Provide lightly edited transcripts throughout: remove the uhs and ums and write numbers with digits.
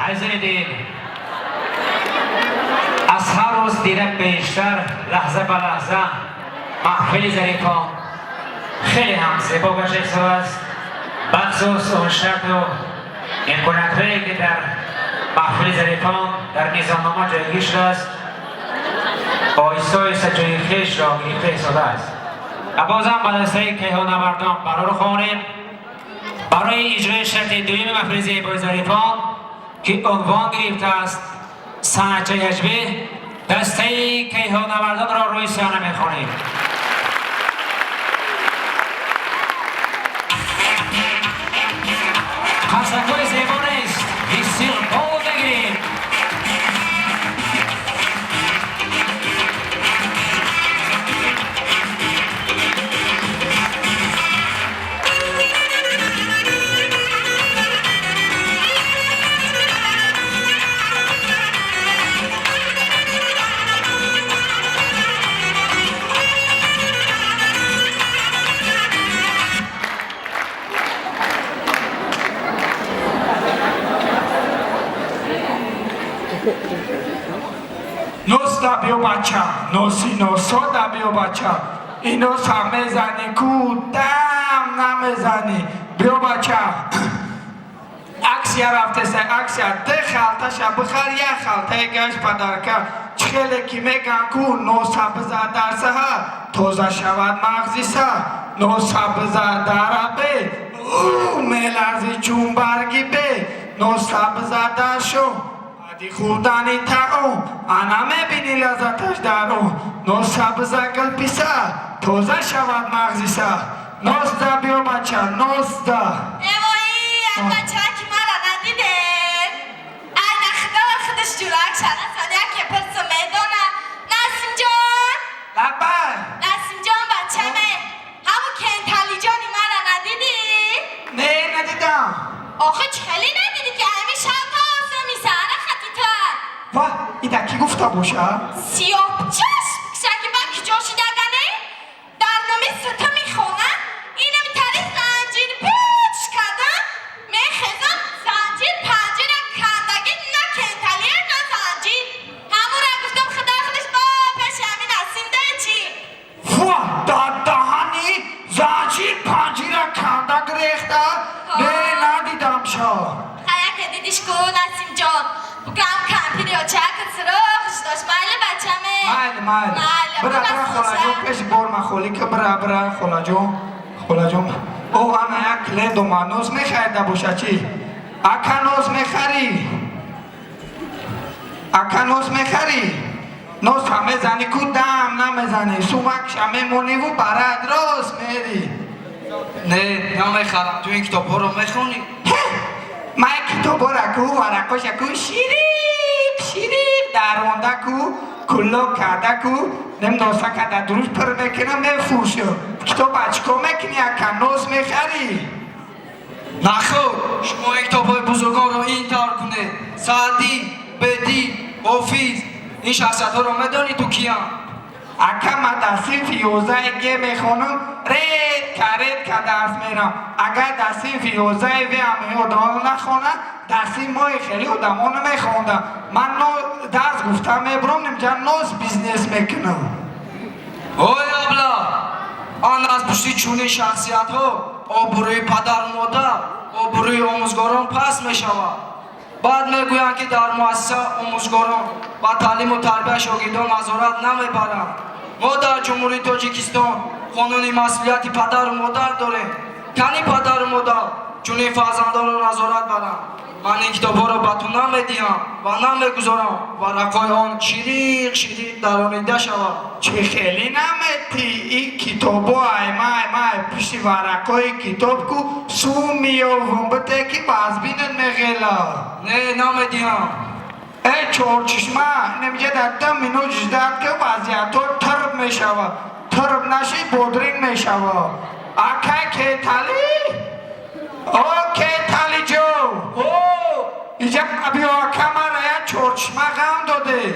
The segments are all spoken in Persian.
عزیزان دین از هر روز دیدم بیشتر لحظه به لحظه محفل ظریفان خیلی هم زیبا و شکل است بخصوص اون شرط و امکانات‌هایی که در محفل ظریفان در نظامنامه جایگیر شده است آیسته آیسته جای خویش را گرفته ایستاده است و بازم به دسته کیهان مردم برای رو خوانیم برای اجرای شرط دویم محفل زیبای ظریفان که عنوان گرفته است صنعت یجبه دسته کیهان مردم را روی صحنه می‌خوانیم. خستگاه زیبا نیست بسیار بال بگیریم نوس دبیو بچه نوسی نوسا دبیو بچه اینو سمه زنی کو دم نمیزنی بیو بچه عکس رفته سه عکس ده خلطه شا بخر یه خلطه گش پدرکه چخیلی که میگن کو نوسا بزر درسه ها توزه شود مغزی سه نوسا بزر دربه او میلرزی چون برگی به نوسا بزر درشو دی خودانی تا او انا میبینی لذتش در او نوسا بزرگل پیسا توزه شود مغزی سا نوس دا بیو بچه نوس دا ایوایی این بچه که مرا ندیدن این خدا خودش جورک شده ساده که پرسو میدونه نسیم جان لبه نسیم جان بچه می همون کنتالی جانی مرا ندیدی؟ نه ندیدم آخه چلی ندیدی که همین شب آسه میسانه خطی تر واه ایده کی گفته باشه؟ سیاه چشم شکی من که جاشی دگنه در نمی ستا میخونه اینو میتری زنجیر پیچ کردم میخیزم زنجیر پنجیر کندگی نه کنتالیه نه زنجیر همون را گفتم خدا خودش با پیش همین نسیم ده چی واه دهانی زنجیر پنجیر کنده گریخته نه ندیدم شا خیلی که دیدیش کو نسیم جان بگم کمپیری و چکت سراخش داشت مایل بچه می مایل برا خولا جون پیش بور مخولی که برا خولا جون او انا یک کلید و نوز میخواید باشه چی؟ اکا نوز میخری نوز همه زنی کو دم نمیزنی سومکش همه مونی و برد راست میری نه نمیخرم تو این کتاب ها رو میخونی من کتاب ها را کو ورقاش کو شیریب درونده کو کلو کرده کو نمیدونسته که در دروش پر میکنه میفروشه کتاب اچکو میکنی اکا نوز میخری نخور شما این کتاب های بزرگان رو این تار کنه سعدی بدی حافظ این شخصیت ها رو میدانی تو کیان اکا من در صنف 11 گه میخونم رید که درس میرم اگر در صنف 11 وی هم یادان نخونه در صنف مای خیلی آدمان میخوندم من درس گفتم میبرم نمیجا نوز بیزنس میکنم اوی ابلا آن از پشتی چونی شخصیت ها آبروی پدر مادر آبروی آموزگاران پس میشود بعد میگویند که در مؤسسه آموزگاران و تعلیم و تربیت شاگردان نظارت نمیبرند ما در جمهوری تاجیکستان قانون مسئولیت پدر و مادر داریم کنی پدر و مادر چونین فرزندان را نظارت برند من این کتاب ها را به تو نمیدیم و نمیگذارم ورقای آن شیریق درانیده شود چه خیلی نمیتی این کتاب ها ایمه پشتی ورقای کتاب کو سو میوون بته که بازبینن میگیلا نه نمیدیم ای چورچشمه نمیگه در 10 مینوت جدید که وضعیت ها ترب میشوه ترب نشی بودرین میشوه اکه که تالی او که تالی جو اینجا بیا کمره یا چورچشمه غم داده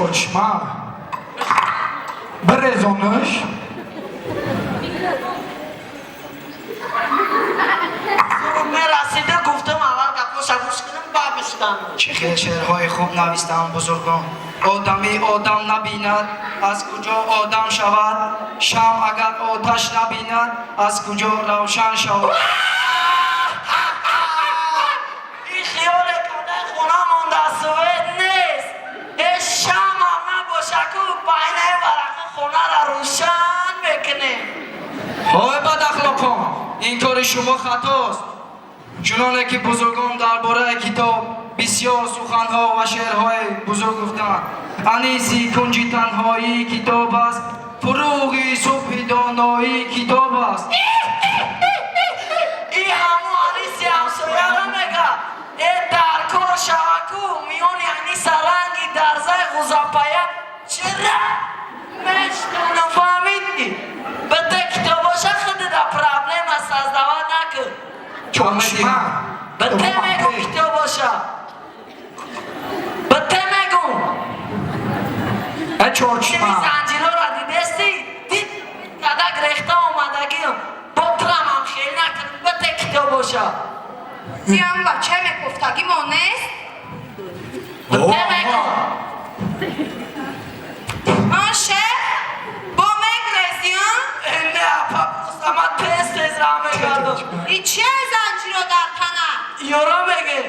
چشما برزونش رسیده گفتم اول کپو شبوش کنم با بشتم چه خیلی شعرهای خوب نویستم بزرگان. آدمی آدم نبیند از کجا آدم شود، شمع اگر آتش نبیند از کجا روشن شود. این خیال کنه خونه من در سوید نیست. این شم هم نباشه که بینه ورقه خونه را روشن بکنه. های بد اخلاقان، این کار شما خطاست. چنانه که بزرگان درباره کتاب بسیار سخنها و شعرهای بزرگ گفتند. انیسی کنج تنهایی کتاب است، فروغی صبح دانایی کتاب است. این همون انیسی همسایه را میگه. این در کار شوکو میون یعنی سرنگی درزه غزاپایه چرا؟ مشتونم فهمیدی؟ بده کتاباشه خود در پرابلم است از دوا نکن. چشما بده میگو کتاباشه. بده میگو. ای چشما این زنجیرها را دیدستی؟ دید کدک ریخته آمدگی بطرم هم خیلی نکرد. بده کتاباشه. بیام بچه مکفتگی مانست بده میگو. آن شف با مک رزیان نه پاپوس اما تست را میگردم. ای چه زنجیر رو در تنه یورا میگه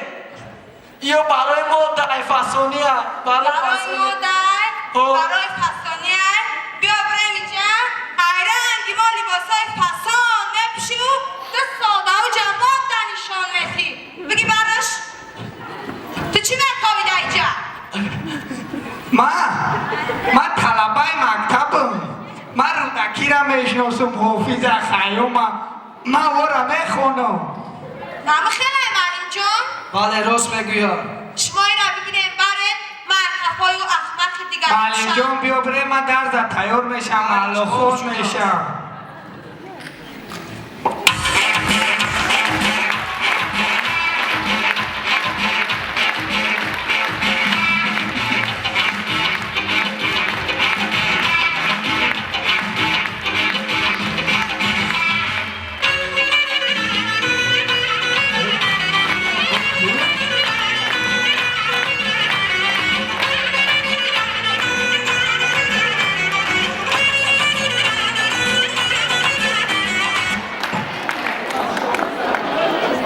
یا برای ما در فاسونیه. برای مادر برای فسانیه بیا برم اینجا ایره انگیما لباسای فسان بپشو تو ساده و جماد دنیشان میتی بگی براش تو چی مرکابی در اینجا من طلبه مکتبم. من رودکی را میشناسم، حافظ خیام. من او را میخونم. نام خیلی معلم جان بله راست میگویم. شما این را بگیریم برد مرکبای و اخمق دیگر معلم جان بیا بره، من درزت تیار میشم، الله خون میشم.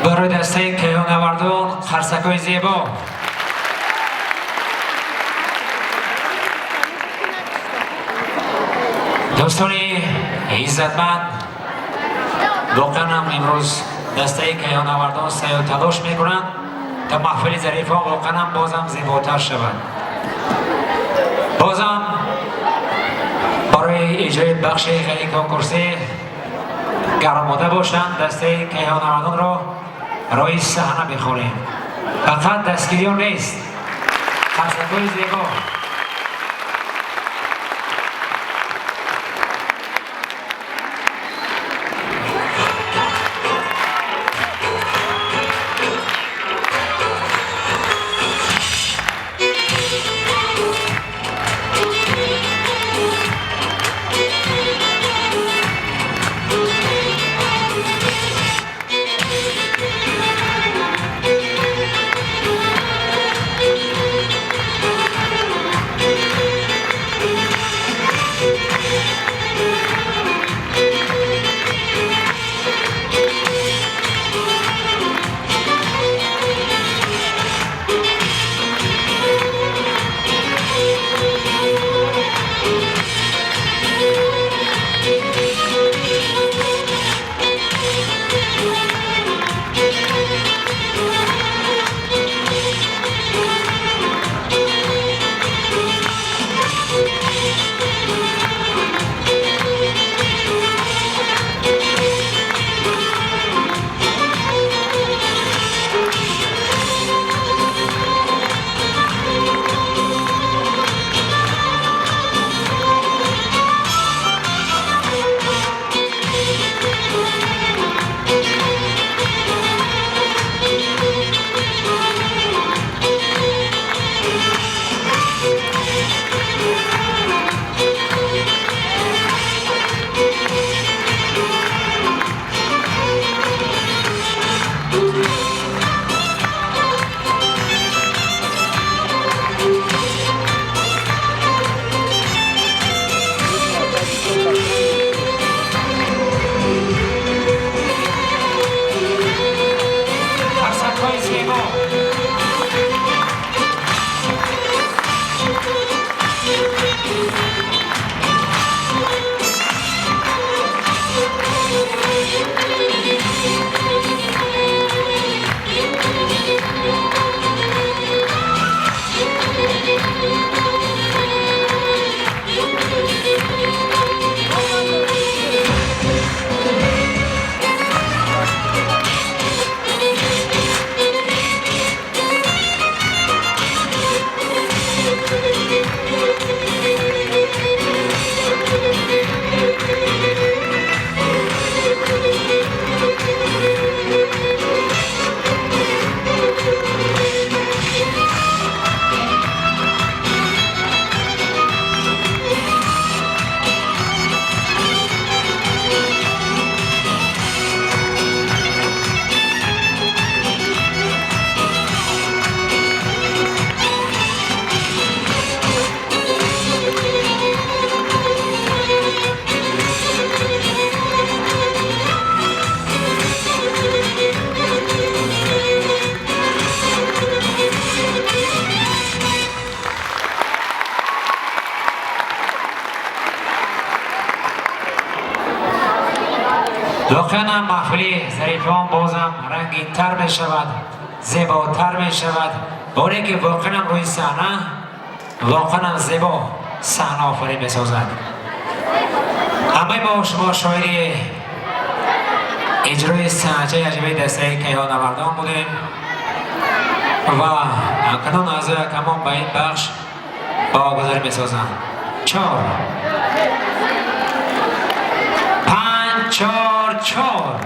برای دسته کیهان آوردون خرسکای زیبا. دوستانی عزتمند، واقعا هم امروز دسته کیهان آوردون سعی و تلاش میکنند تا محفل ظریف ها واقعا هم بازم زیباتر شود. بازم برای اجرای بخش خیلی کنکورسی گرماده باشند. دسته کیهان آوردون را روی صحنه بخوریم. فقط دستگیری نیست، خرسکای زیبا. واقعا محفلی ظریفان بازم رنگین تر می شود، زیباتر می شود. باره که واقعا روی صحنه واقعا زیبا صحنه آفرین می سازد. اما با شما شاعری اجرای سنجه عجیبه دسته کیهان آوردان بودیم و اکنون از کمان به این بخش با گذاری می سازم. 4 5 4 4